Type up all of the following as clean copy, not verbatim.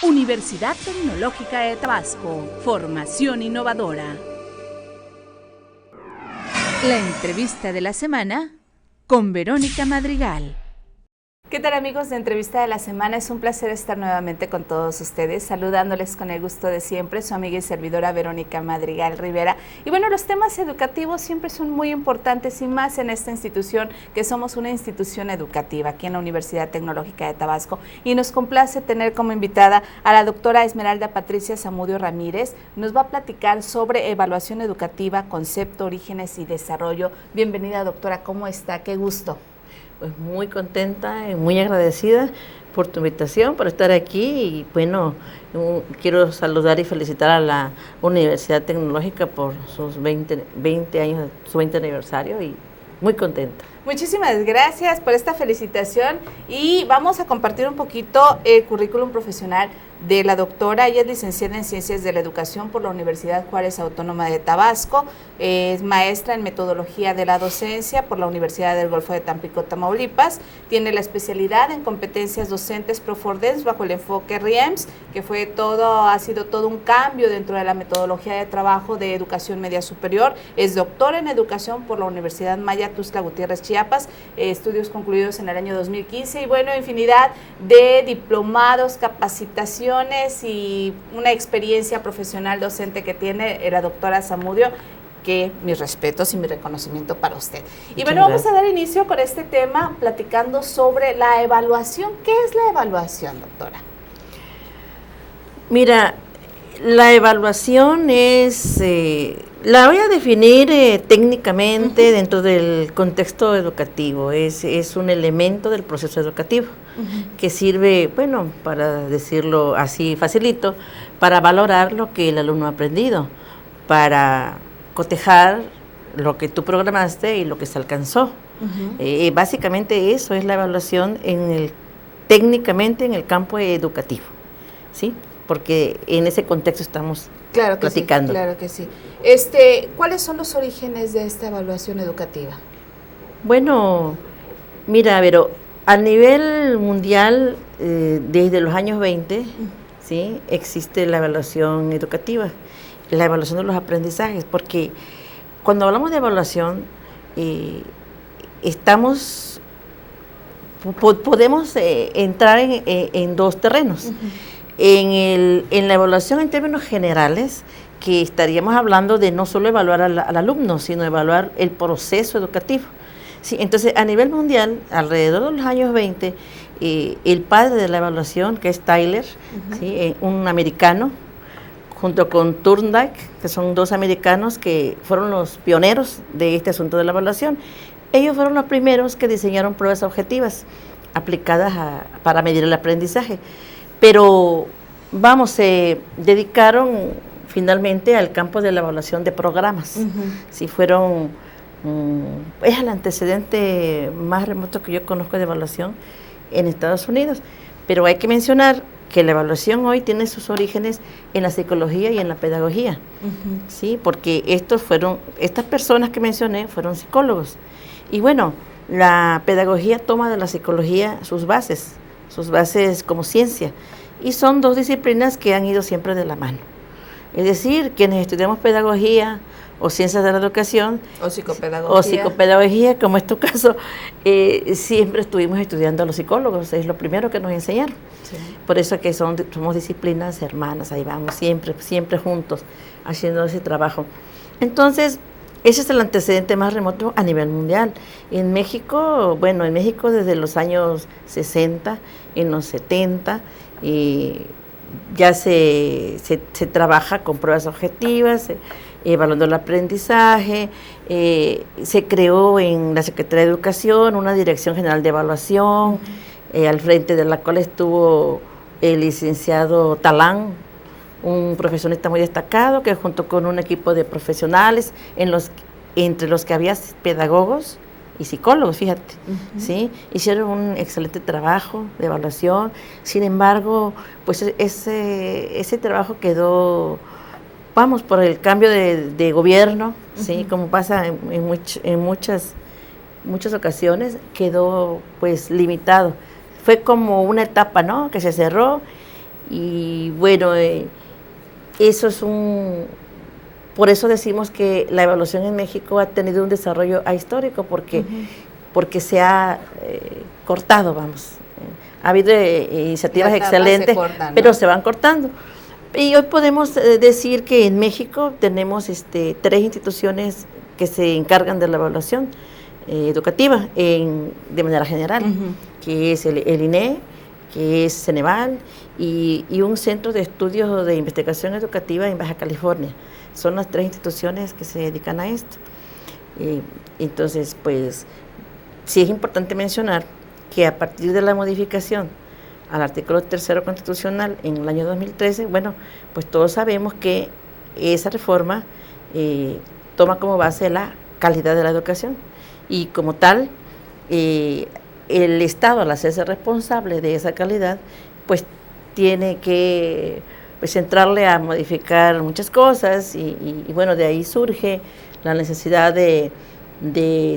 Universidad Tecnológica de Tabasco, formación innovadora. La entrevista de la semana con Verónica Madrigal. ¿Qué tal, amigos de Entrevista de la Semana? Es un placer estar nuevamente con todos ustedes, saludándoles con el gusto de siempre, su amiga y servidora Verónica Madrigal Rivera. Y bueno, los temas educativos siempre son muy importantes y más en esta institución, que somos una institución educativa aquí en la Universidad Tecnológica de Tabasco. Y nos complace tener como invitada a la doctora Esmeralda Patricia Zamudio Ramírez. Nos va a platicar sobre evaluación educativa, concepto, orígenes y desarrollo. Bienvenida, doctora, ¿cómo está? Qué gusto. Pues muy contenta y muy agradecida por tu invitación, por estar aquí y bueno, quiero saludar y felicitar a la Universidad Tecnológica por sus 20 años, su 20 aniversario y muy contenta. Muchísimas gracias por esta felicitación y vamos a compartir un poquito el currículum profesional de la doctora. Ella es licenciada en Ciencias de la Educación por la Universidad Juárez Autónoma de Tabasco, es maestra en Metodología de la Docencia por la Universidad del Golfo de Tampico, Tamaulipas, tiene la especialidad en Competencias Docentes Profordens bajo el enfoque RIEMS, que ha sido todo un cambio dentro de la metodología de trabajo de Educación Media Superior, es doctora en Educación por la Universidad Maya Tuxtla Gutiérrez, Chiapas, estudios concluidos en el año 2015 y bueno, infinidad de diplomados, capacitaciones y una experiencia profesional docente que tiene la doctora Zamudio, que mis respetos y mi reconocimiento para usted. Y bueno, vamos a dar inicio con este tema platicando sobre la evaluación. ¿Qué es la evaluación, doctora? Mira, la evaluación es, la voy a definir técnicamente dentro del contexto educativo, es un elemento del proceso educativo que sirve, bueno, para decirlo así facilito, para valorar lo que el alumno ha aprendido, para cotejar lo que tú programaste y lo que se alcanzó. Básicamente eso es la evaluación técnicamente en el campo educativo, ¿sí? Porque en ese contexto estamos platicando. Sí, claro que sí. ¿Cuáles son los orígenes de esta evaluación educativa? Bueno, mira, Vero, a nivel mundial, desde los años 20, ¿sí? Existe la evaluación educativa, la evaluación de los aprendizajes, porque cuando hablamos de evaluación, podemos entrar en dos terrenos. En la evaluación en términos generales, que estaríamos hablando de no solo evaluar al alumno, sino evaluar el proceso educativo. Sí, entonces, a nivel mundial, alrededor de los años 20, el padre de la evaluación, que es Tyler, ¿sí? Un americano, junto con Thorndike, que son dos americanos que fueron los pioneros de este asunto de la evaluación. Ellos fueron los primeros que diseñaron pruebas objetivas aplicadas para medir el aprendizaje. Pero, se dedicaron finalmente al campo de la evaluación de programas. Sí, es el antecedente más remoto que yo conozco de evaluación en Estados Unidos. Pero hay que mencionar que la evaluación hoy tiene sus orígenes en la psicología y en la pedagogía, ¿sí? Porque estas personas que mencioné fueron psicólogos. Y bueno, la pedagogía toma de la psicología sus bases como ciencia, y son dos disciplinas que han ido siempre de la mano. Es decir, quienes estudiamos pedagogía o ciencias de la educación o psicopedagogía, como es tu caso, siempre estuvimos estudiando a los psicólogos, es lo primero que nos enseñaron. Sí. Por eso que somos disciplinas hermanas, ahí vamos siempre juntos haciendo ese trabajo. Entonces, ese es el antecedente más remoto a nivel mundial. En México desde los años 60, en los 70, ya se trabaja con pruebas objetivas, evaluando el aprendizaje. Se creó en la Secretaría de Educación una Dirección General de Evaluación, al frente de la cual estuvo el licenciado Talán, un profesionista muy destacado, que junto con un equipo de profesionales, entre los que había pedagogos y psicólogos, fíjate, ¿sí? Hicieron un excelente trabajo de evaluación. Sin embargo, pues ese trabajo quedó, por el cambio de gobierno, ¿sí? Como pasa en muchas ocasiones, quedó pues limitado. Fue como una etapa, ¿no?, que se cerró, Y bueno, eso es por eso decimos que la evaluación en México ha tenido un desarrollo ahistórico, porque se ha cortado, vamos. Ha habido iniciativas excelentes, cortan, ¿no? Pero se van cortando. Y hoy podemos decir que en México tenemos 3 instituciones que se encargan de la evaluación educativa de manera general, que es el INE, que es Ceneval, y un centro de estudios de investigación educativa en Baja California. Son las 3 instituciones que se dedican a esto. Entonces, pues, sí es importante mencionar que a partir de la modificación al artículo 3º constitucional en el año 2013, bueno, pues todos sabemos que esa reforma toma como base la calidad de la educación, y como tal, el Estado, al hacerse responsable de esa calidad, pues tiene que entrarle a modificar muchas cosas, y bueno, de ahí surge la necesidad de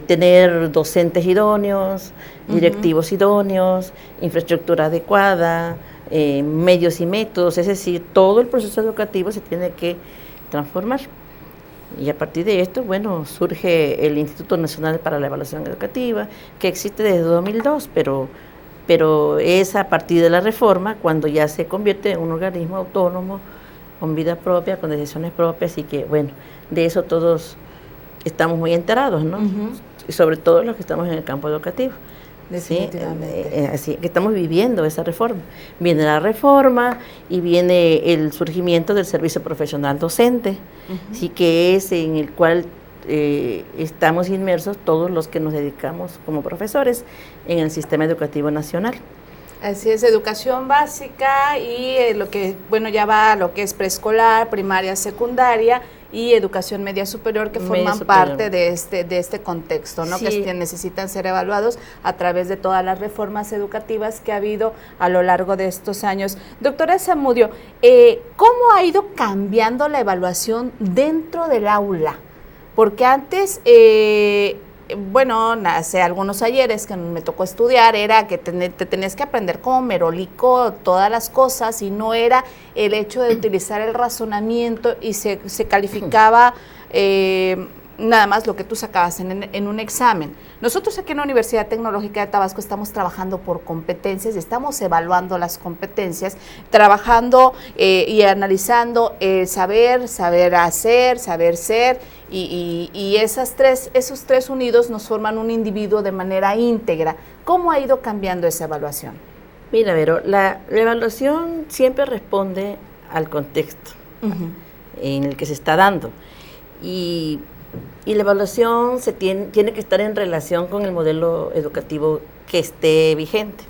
tener docentes idóneos, directivos idóneos, infraestructura adecuada, medios y métodos, es decir, todo el proceso educativo se tiene que transformar. Y a partir de esto, bueno, surge el Instituto Nacional para la Evaluación Educativa, que existe desde 2002, pero es a partir de la reforma cuando ya se convierte en un organismo autónomo, con vida propia, con decisiones propias, y que, bueno, de eso todos estamos muy enterados, ¿no? Y sobre todo los que estamos en el campo educativo. Definitivamente. ¿Sí? Así que estamos viviendo esa reforma. Viene la reforma y viene el surgimiento del servicio profesional docente, sí, que es en el cual estamos inmersos todos los que nos dedicamos como profesores en el sistema educativo nacional. Así es, educación básica y lo que, bueno, ya va a lo que es preescolar, primaria, secundaria y educación media superior, que forman parte de este contexto, ¿no? Sí. Que necesitan ser evaluados a través de todas las reformas educativas que ha habido a lo largo de estos años. Doctora Zamudio, ¿cómo ha ido cambiando la evaluación dentro del aula? Porque antes, bueno, hace algunos ayeres que me tocó estudiar, era que te tenías que aprender como merolico todas las cosas, y no era el hecho de utilizar el razonamiento, y se calificaba nada más lo que tú sacabas en un examen. Nosotros aquí en la Universidad Tecnológica de Tabasco estamos trabajando por competencias y estamos evaluando las competencias, trabajando y analizando el saber hacer, saber ser, y esos tres unidos nos forman un individuo de manera íntegra. ¿Cómo ha ido cambiando esa evaluación? Mira, Vero, la evaluación siempre responde al contexto en el que se está dando, y la evaluación tiene que estar en relación con el modelo educativo que esté vigente,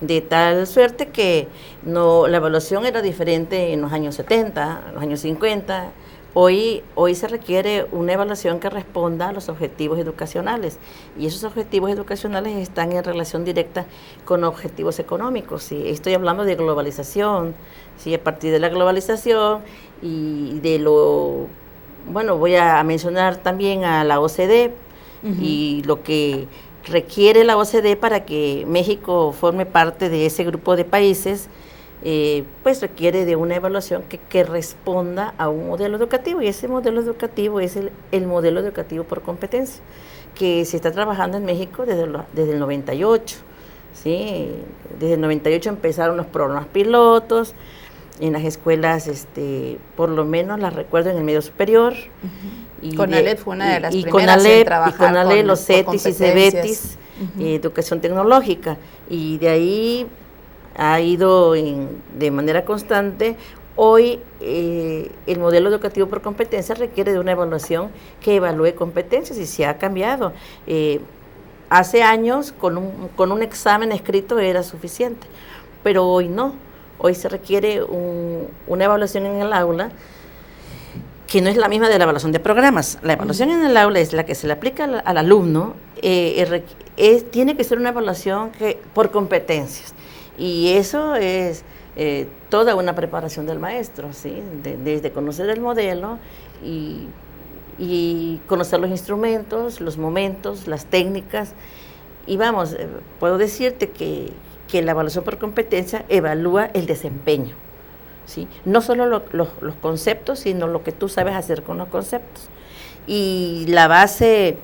de tal suerte que la evaluación era diferente en los años 70, en los años 50. Hoy se requiere una evaluación que responda a los objetivos educacionales, y esos objetivos educacionales están en relación directa con objetivos económicos. ¿Sí? Estoy hablando de globalización, ¿sí? A partir de la globalización y de bueno, voy a mencionar también a la OCDE y lo que requiere la OCDE para que México forme parte de ese grupo de países, pues requiere de una evaluación que responda a un modelo educativo, y ese modelo educativo es el modelo educativo por competencia, que se está trabajando en México desde el 98, ¿sí? Desde el 98 empezaron los programas pilotos en las escuelas, por lo menos las recuerdo en el medio superior. Y CONALEP fue una de las primeras en trabajar y CONALEP, los CETIS y CEBETIS, educación tecnológica, y de ahí ha ido de manera constante. Hoy el modelo educativo por competencia requiere de una evaluación que evalúe competencias, y se ha cambiado. Hace años con un examen escrito era suficiente, pero hoy no. Hoy se requiere una evaluación en el aula que no es la misma de la evaluación de programas. La evaluación en el aula es la que se le aplica al alumno, tiene que ser una evaluación por competencias, y eso es toda una preparación del maestro, ¿sí? Desde conocer el modelo y conocer los instrumentos, los momentos, las técnicas, y vamos, puedo decirte que la evaluación por competencia evalúa el desempeño, ¿sí? No solo los conceptos, sino lo que tú sabes hacer con los conceptos. Y la base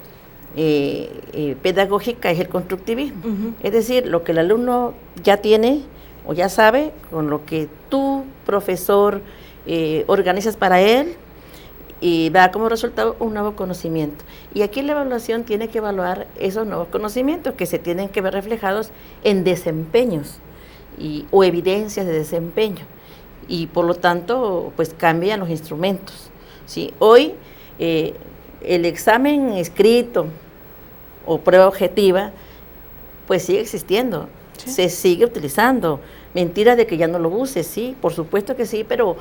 pedagógica es el constructivismo. Uh-huh. Es decir, lo que el alumno ya tiene o ya sabe, con lo que tú, profesor, organizas para él, y da como resultado un nuevo conocimiento. Y aquí la evaluación tiene que evaluar esos nuevos conocimientos que se tienen que ver reflejados en desempeños o evidencias de desempeño. Y por lo tanto, pues cambian los instrumentos, ¿sí? Hoy el examen escrito o prueba objetiva, pues sigue existiendo, ¿sí? Se sigue utilizando. Mentira de que ya no lo uses, sí, por supuesto que sí, pero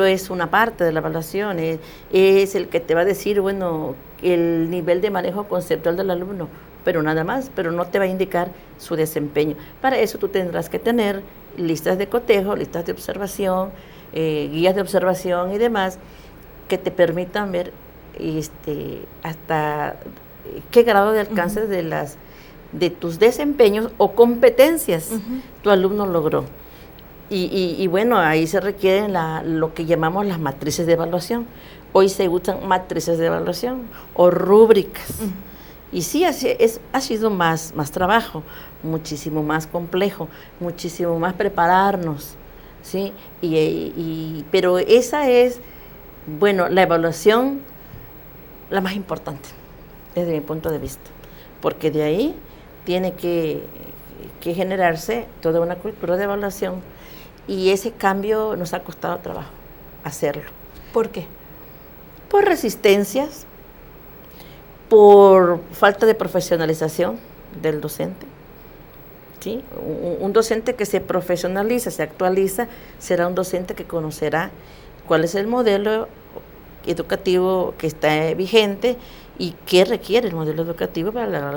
es una parte de la evaluación, es el que te va a decir, bueno, el nivel de manejo conceptual del alumno, pero nada más, pero no te va a indicar su desempeño. Para eso tú tendrás que tener listas de cotejo, listas de observación, guías de observación y demás, que te permitan ver hasta qué grado de alcance uh-huh. de tus desempeños o competencias uh-huh. tu alumno logró. Y bueno, ahí se requieren lo que llamamos las matrices de evaluación. Hoy se usan matrices de evaluación o rúbricas. Uh-huh. Y sí, ha sido más trabajo, muchísimo más complejo, muchísimo más prepararnos, ¿sí? Pero esa es, bueno, la evaluación la más importante, desde mi punto de vista, porque de ahí tiene que generarse toda una cultura de evaluación. Y ese cambio nos ha costado trabajo hacerlo. ¿Por qué? Por resistencias, por falta de profesionalización del docente. ¿Sí? Un docente que se profesionaliza, se actualiza, será un docente que conocerá cuál es el modelo educativo que está vigente y qué requiere el modelo educativo para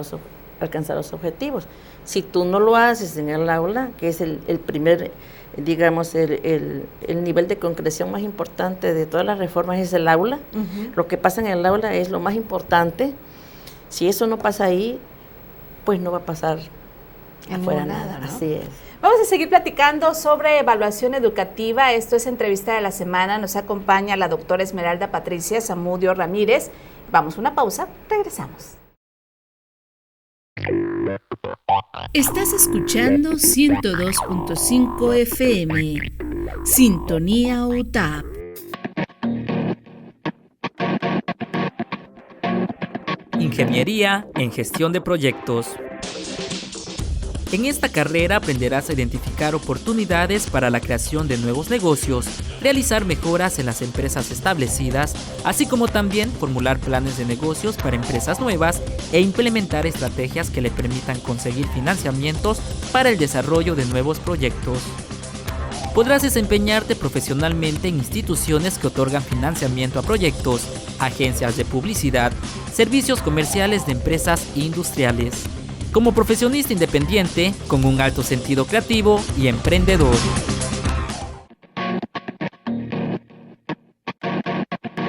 alcanzar los objetivos. Si tú no lo haces en el aula, que es el primer, digamos, el nivel de concreción más importante de todas las reformas es el aula. Uh-huh. Lo que pasa en el aula es lo más importante. Si eso no pasa ahí, pues no va a pasar afuera nada, ¿no? Así es. Vamos a seguir platicando sobre evaluación educativa. Esto es Entrevista de la Semana. Nos acompaña la doctora Esmeralda Patricia Zamudio Ramírez. Vamos a una pausa, regresamos. Estás escuchando 102.5 FM, Sintonía UTAP. Ingeniería en gestión de proyectos. En esta carrera aprenderás a identificar oportunidades para la creación de nuevos negocios, realizar mejoras en las empresas establecidas, así como también formular planes de negocios para empresas nuevas e implementar estrategias que le permitan conseguir financiamientos para el desarrollo de nuevos proyectos. Podrás desempeñarte profesionalmente en instituciones que otorgan financiamiento a proyectos, agencias de publicidad, servicios comerciales de empresas industriales. Como profesionista independiente, con un alto sentido creativo y emprendedor.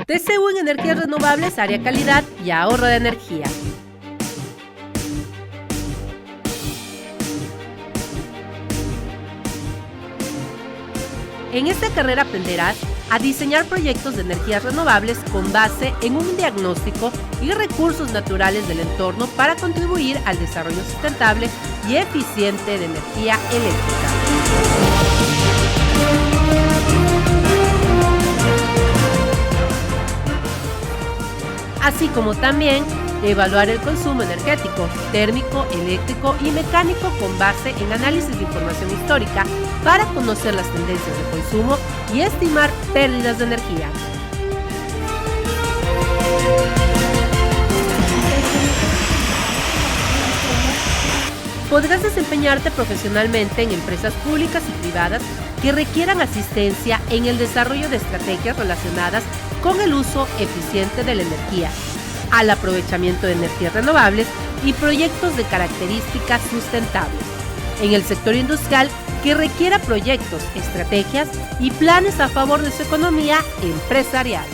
TCU en Energías Renovables, área calidad y ahorro de energía. En esta carrera aprenderás a diseñar proyectos de energías renovables con base en un diagnóstico y recursos naturales del entorno para contribuir al desarrollo sustentable y eficiente de energía eléctrica. Así como también evaluar el consumo energético, térmico, eléctrico y mecánico con base en análisis de información histórica para conocer las tendencias de consumo y estimar pérdidas de energía. Podrás desempeñarte profesionalmente en empresas públicas y privadas que requieran asistencia en el desarrollo de estrategias relacionadas con el uso eficiente de la energía, al aprovechamiento de energías renovables y proyectos de características sustentables. En el sector industrial que requiera proyectos, estrategias y planes a favor de su economía empresarial.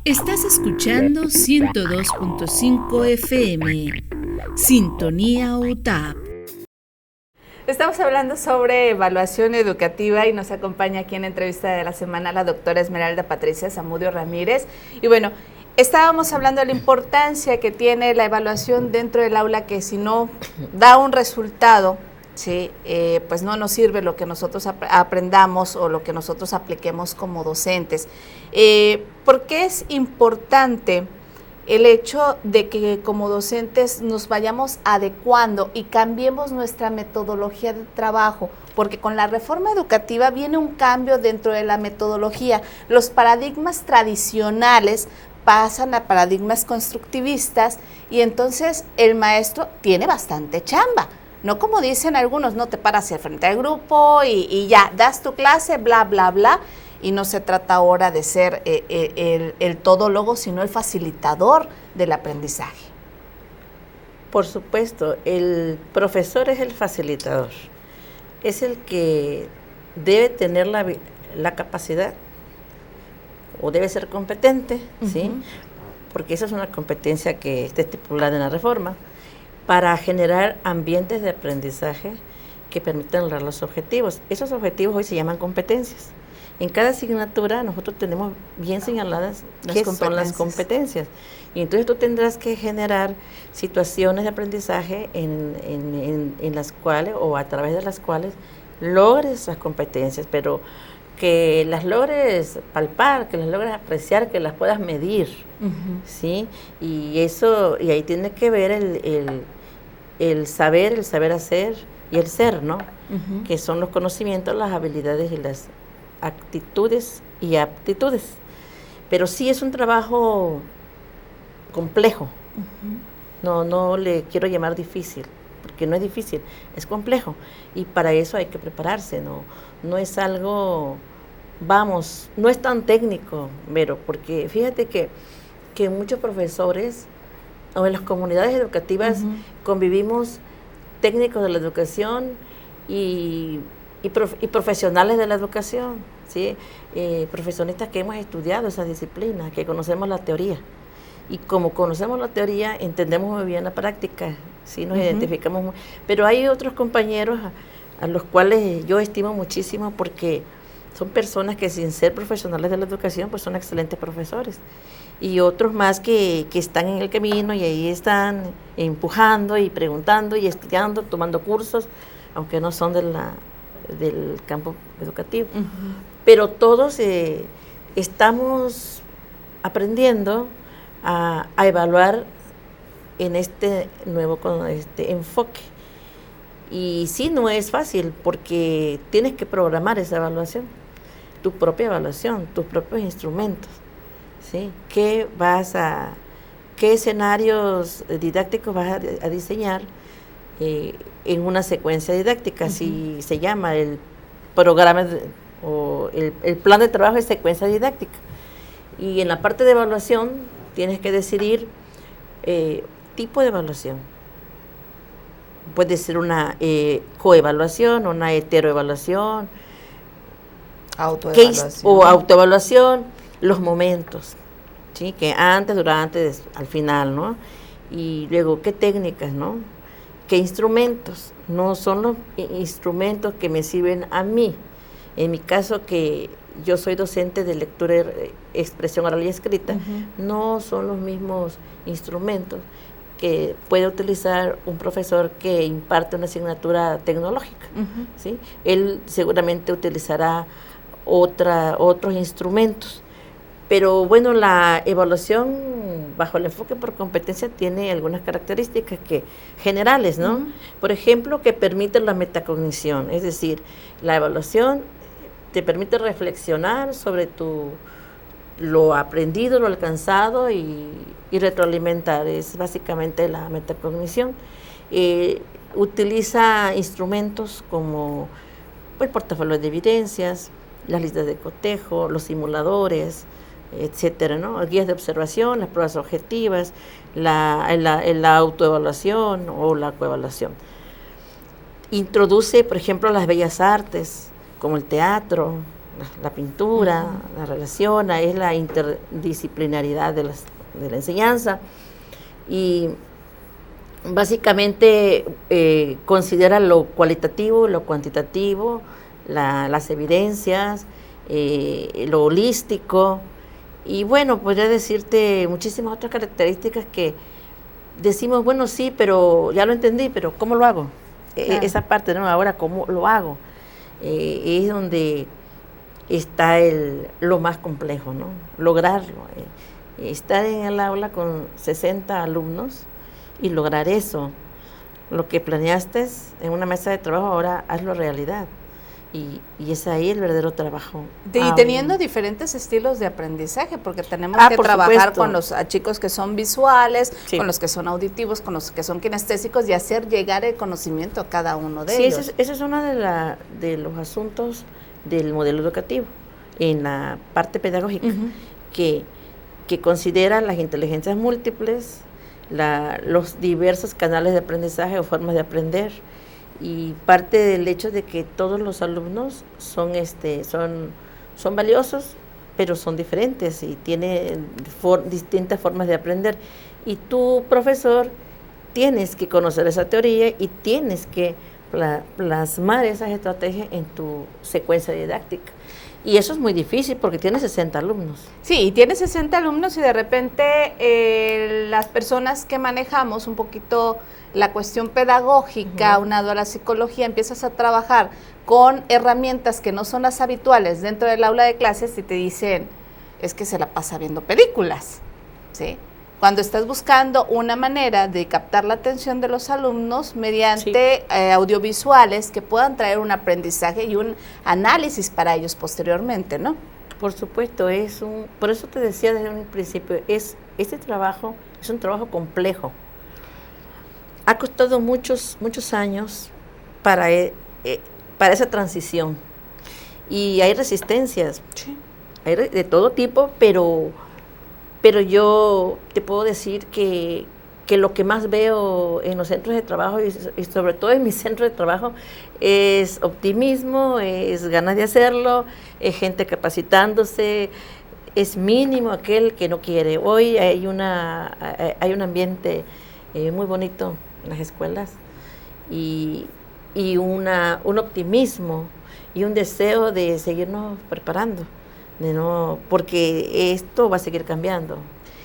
Estás escuchando 102.5 FM, Sintonía UTAP. Estamos hablando sobre evaluación educativa y nos acompaña aquí en entrevista de la semana la doctora Esmeralda Patricia Zamudio Ramírez. Y bueno, estábamos hablando de la importancia que tiene la evaluación dentro del aula, que si no da un resultado, ¿sí? Pues no nos sirve lo que nosotros aprendamos o lo que nosotros apliquemos como docentes. ¿Por qué es importante el hecho de que como docentes nos vayamos adecuando y cambiemos nuestra metodología de trabajo? Porque con la reforma educativa viene un cambio dentro de la metodología. Los paradigmas tradicionales pasan a paradigmas constructivistas y entonces el maestro tiene bastante chamba. No como dicen algunos, no te paras frente al grupo y ya, das tu clase, bla, bla, bla. Y no se trata ahora de ser el todólogo, sino el facilitador del aprendizaje. Por supuesto, el profesor es el facilitador, es el que debe tener la capacidad o debe ser competente, ¿sí? Porque esa es una competencia que está estipulada en la reforma, para generar ambientes de aprendizaje que permitan lograr los objetivos. Esos objetivos hoy se llaman competencias. En cada asignatura nosotros tenemos bien señaladas qué son las competencias. Y entonces tú tendrás que generar situaciones de aprendizaje en las cuales o a través de las cuales logres esas competencias, pero que las logres palpar, que las logres apreciar, que las puedas medir, ¿sí? Y eso, y ahí tiene que ver el saber hacer y el ser, ¿no? Que son los conocimientos, las habilidades y las actitudes y aptitudes. Pero sí es un trabajo complejo. No le quiero llamar difícil, porque no es difícil, es complejo. Y para eso hay que prepararse, no es algo, no es tan técnico, Vero, porque fíjate que muchos profesores o en las comunidades educativas convivimos técnicos de la educación y profesionales de la educación, ¿sí? Profesionistas que hemos estudiado esa disciplina, que conocemos la teoría. Y como conocemos la teoría, entendemos muy bien la práctica, ¿sí? Nos identificamos muy. Pero hay otros compañeros a los cuales yo estimo muchísimo porque son personas que sin ser profesionales de la educación, pues son excelentes profesores. Y otros más que están en el camino y ahí están empujando y preguntando y estudiando, tomando cursos, aunque no son del campo educativo. Pero todos estamos aprendiendo a evaluar en este nuevo enfoque. Y sí, no es fácil porque tienes que programar esa evaluación, tu propia evaluación, tus propios instrumentos, ¿sí? ¿Qué escenarios didácticos vas a diseñar en una secuencia didáctica? Si se llama el programa o el plan de trabajo de secuencia didáctica. Y en la parte de evaluación tienes que decidir tipo de evaluación. Puede ser una coevaluación, una heteroevaluación, autoevaluación, los momentos, ¿sí? Que antes, durante, al final, ¿no? Y luego, ¿qué técnicas, no? ¿Qué instrumentos? No son los instrumentos que me sirven a mí. En mi caso, que yo soy docente de lectura, expresión oral y escrita, no son los mismos instrumentos que puede utilizar un profesor que imparte una asignatura tecnológica, ¿sí? Él seguramente utilizará otros instrumentos. Pero bueno, la evaluación bajo el enfoque por competencia tiene algunas características generales, ¿no? Por ejemplo, que permite la metacognición, es decir, la evaluación te permite reflexionar sobre lo aprendido, lo alcanzado y retroalimentar, es básicamente la metacognición. Utiliza instrumentos como el portafolio de evidencias, las listas de cotejo, los simuladores, etcétera, ¿no? Guías de observación, las pruebas objetivas, la autoevaluación o la coevaluación. Introduce, por ejemplo, las bellas artes, como el teatro, la pintura, la relaciona, es la interdisciplinaridad de la enseñanza y básicamente considera lo cualitativo, lo cuantitativo, las evidencias, lo holístico, y bueno, podría decirte muchísimas otras características que decimos, bueno, sí, pero ya lo entendí, pero ¿cómo lo hago? Claro. Esa parte, ¿no? Ahora, ¿cómo lo hago? Es donde está lo más complejo, ¿no? Lograrlo. Estar en el aula con 60 alumnos y lograr eso. Lo que planeaste en una mesa de trabajo, ahora hazlo realidad. Y es ahí el verdadero trabajo. Y teniendo diferentes estilos de aprendizaje, porque tenemos que trabajar supuesto. Con los chicos que son visuales, sí. Con los que son auditivos, con los que son kinestésicos, y hacer llegar el conocimiento a cada uno de ellos. Sí, ese es uno de los asuntos del modelo educativo, en la parte pedagógica, que considera las inteligencias múltiples, los diversos canales de aprendizaje o formas de aprender, y parte del hecho de que todos los alumnos son valiosos, pero son diferentes y tienen distintas formas de aprender. Y tú, profesor, tienes que conocer esa teoría y tienes que plasmar esas estrategias en tu secuencia didáctica. Y eso es muy difícil porque tienes 60 alumnos. Sí, y tienes 60 alumnos y de repente las personas que manejamos un poquito la cuestión pedagógica, aunado a la psicología, empiezas a trabajar con herramientas que no son las habituales dentro del aula de clases y te dicen, es que se la pasa viendo películas, ¿sí? Cuando estás buscando una manera de captar la atención de los alumnos mediante audiovisuales que puedan traer un aprendizaje y un análisis para ellos posteriormente, ¿no? Por supuesto, por eso te decía desde un principio, este trabajo es un trabajo complejo. Ha costado muchos años para esa transición. Y hay resistencias, sí. Hay de todo tipo, pero yo te puedo decir que lo que más veo en los centros de trabajo y sobre todo en mi centro de trabajo es optimismo, es ganas de hacerlo, es gente capacitándose, es mínimo aquel que no quiere. Hoy hay un ambiente muy bonito en las escuelas y un optimismo y un deseo de seguirnos preparando. Porque esto va a seguir cambiando.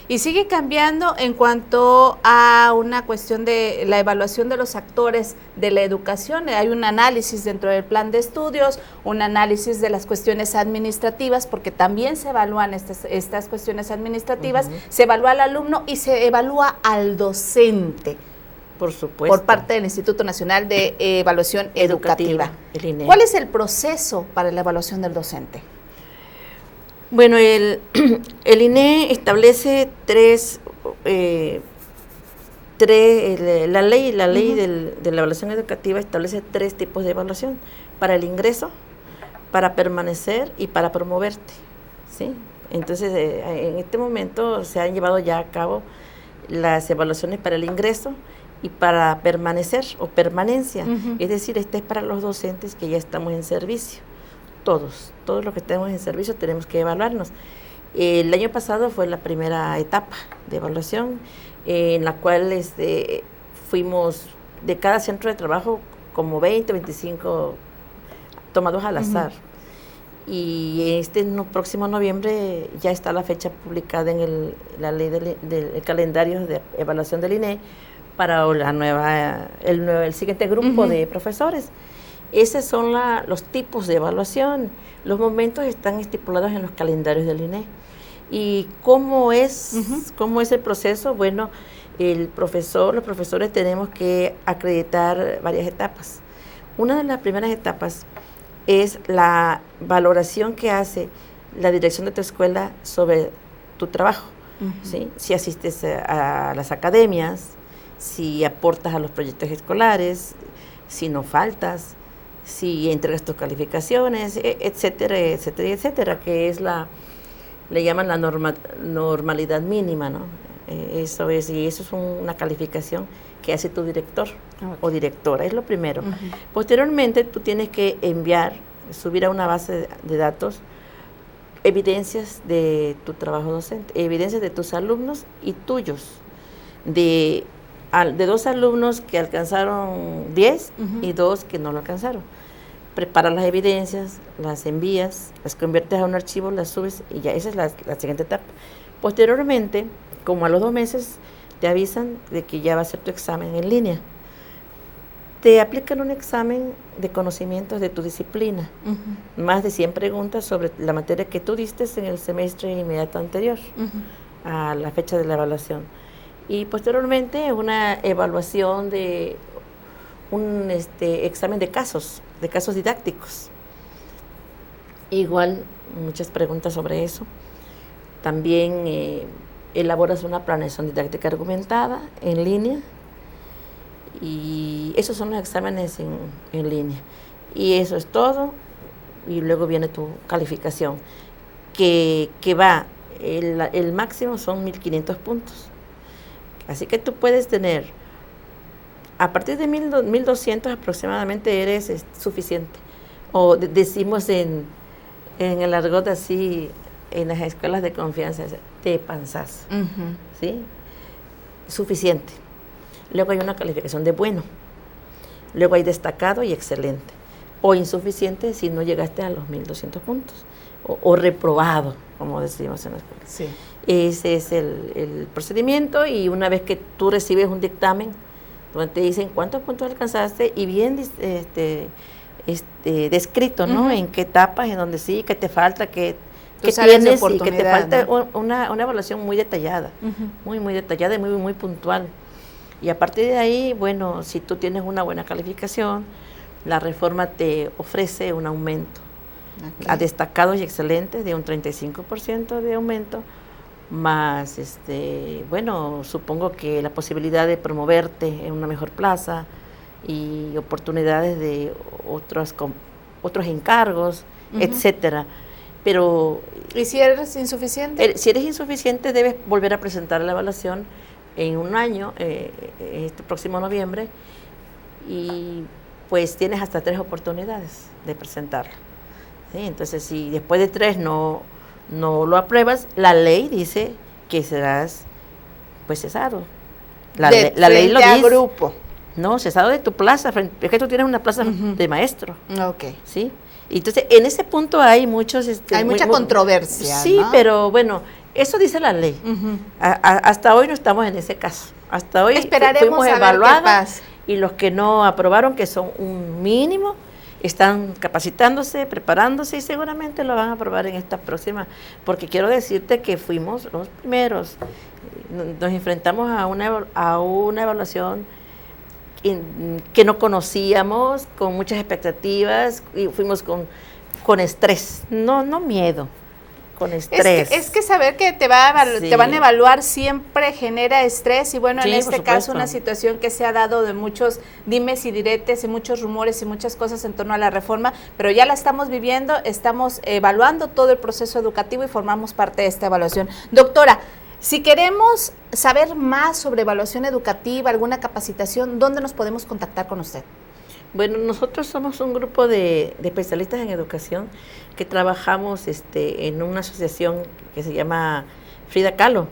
Y sigue cambiando en cuanto a una cuestión de la evaluación de los actores de la educación. Hay un análisis dentro del plan de estudios, un análisis de las cuestiones administrativas, porque también se evalúan estas cuestiones administrativas, se evalúa al alumno y se evalúa al docente. Por supuesto. Por parte del Instituto Nacional de Evaluación Educativa. El INE. ¿Cuál es el proceso para la evaluación del docente? Bueno, el INE establece la ley de la evaluación educativa establece 3 tipos de evaluación: para el ingreso, para permanecer y para promoverte, ¿sí? Entonces, en este momento se han llevado ya a cabo las evaluaciones para el ingreso y para permanecer o permanencia, es decir, este es para los docentes que ya estamos en servicio. Todos los que estemos en servicio tenemos que evaluarnos. El año pasado fue la primera etapa de evaluación, en la cual fuimos de cada centro de trabajo como 20, 25 tomados al azar. Y próximo noviembre ya está la fecha publicada en la ley del calendario de evaluación del INE para el siguiente grupo de profesores. Esos son los tipos de evaluación. Los momentos están estipulados en los calendarios del INE. ¿Y cómo es el proceso? Bueno, los profesores tenemos que acreditar varias etapas. Una de las primeras etapas es la valoración que hace la dirección de tu escuela sobre tu trabajo, ¿sí? Si asistes a las academias, si aportas a los proyectos escolares, si no faltas, si entregas tus calificaciones, etcétera, etcétera, etcétera, que es le llaman la normalidad mínima, ¿no? Eso es una calificación que hace tu director o directora, es lo primero. Posteriormente, tú tienes que subir a una base de datos evidencias de tu trabajo docente, evidencias de tus alumnos y tuyos, de de 2 alumnos que alcanzaron 10 y 2 que no lo alcanzaron. Preparas las evidencias, las envías, las conviertes a un archivo, las subes y ya esa es la siguiente etapa. Posteriormente, como a los 2 meses, te avisan de que ya va a ser tu examen en línea. Te aplican un examen de conocimientos de tu disciplina, más de 100 preguntas sobre la materia que tú diste en el semestre inmediato anterior a la fecha de la evaluación. Y posteriormente una evaluación de un examen de casos didácticos. Igual, muchas preguntas sobre eso. También elaboras una planeación didáctica argumentada en línea. Y esos son los exámenes en línea. Y eso es todo. Y luego viene tu calificación, que va, el máximo son 1.500 puntos. Así que tú puedes tener, a partir de 1.200 aproximadamente eres suficiente. O decimos en el argot así, en las escuelas de confianza, te panzas, ¿sí? Suficiente. Luego hay una calificación de bueno. Luego hay destacado y excelente. O insuficiente si no llegaste a los 1.200 puntos. O reprobado, como decimos en la escuela. Sí. Ese es el procedimiento, y una vez que tú recibes un dictamen donde te dicen cuántos puntos alcanzaste y bien descrito, ¿no? En qué etapas, en donde sí, qué te falta, qué tienes, y que te falta, ¿no? una evaluación muy detallada, muy detallada y muy puntual. Y a partir de ahí, bueno, si tú tienes una buena calificación, la reforma te ofrece un aumento a destacados y excelentes de un 35% de aumento, más, bueno, supongo que la posibilidad de promoverte en una mejor plaza y oportunidades de otros encargos, etcétera. Pero... ¿Y si eres insuficiente? Si eres insuficiente, debes volver a presentar la evaluación en un año, este próximo noviembre, y pues tienes hasta 3 oportunidades de presentarla. ¿Sí? Entonces, si después de 3 no lo apruebas, la ley dice que serás pues cesado. La ley lo dice. Grupo. No, cesado de tu plaza, es que tú tienes una plaza de maestro. Ok. ¿Sí? Entonces, en ese punto hay muchos... hay mucha controversia, sí, ¿no? Pero bueno, eso dice la ley. Hasta hoy no estamos en ese caso. Hasta hoy fuimos evaluados, y los que no aprobaron, que son un mínimo, están capacitándose, preparándose, y seguramente lo van a aprobar en esta próxima, porque quiero decirte que fuimos los primeros. Nos enfrentamos a una evaluación que no conocíamos, con muchas expectativas, y fuimos con estrés, no miedo, con estrés. Es que saber que te van a evaluar siempre genera estrés, y bueno, en este caso una situación que se ha dado de muchos dimes y diretes y muchos rumores y muchas cosas en torno a la reforma, pero ya la estamos viviendo, estamos evaluando todo el proceso educativo y formamos parte de esta evaluación. Doctora, si queremos saber más sobre evaluación educativa, alguna capacitación, ¿dónde nos podemos contactar con usted? Bueno, nosotros somos un grupo de especialistas en educación que trabajamos en una asociación que se llama Frida Kahlo,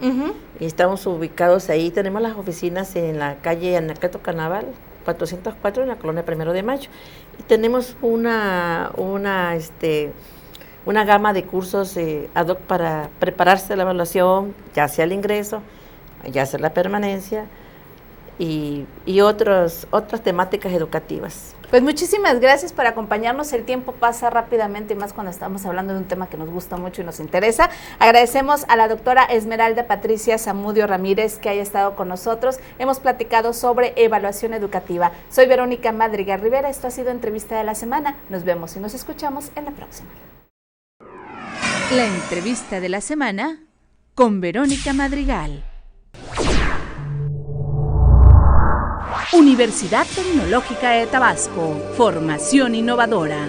y estamos ubicados ahí. Tenemos las oficinas en la calle Anacleto Canaval 404, en la colonia 1 de Mayo, y tenemos una gama de cursos ad hoc para prepararse a la evaluación, ya sea el ingreso, ya sea la permanencia, y otras temáticas educativas. Pues muchísimas gracias por acompañarnos. El tiempo pasa rápidamente, y más cuando estamos hablando de un tema que nos gusta mucho y nos interesa. Agradecemos a la doctora Esmeralda Patricia Zamudio Ramírez que haya estado con nosotros. Hemos platicado sobre evaluación educativa. Soy Verónica Madrigal Rivera. Esto ha sido Entrevista de la Semana. Nos vemos y nos escuchamos en la próxima. La Entrevista de la Semana con Verónica Madrigal. Universidad Tecnológica de Tabasco, formación innovadora.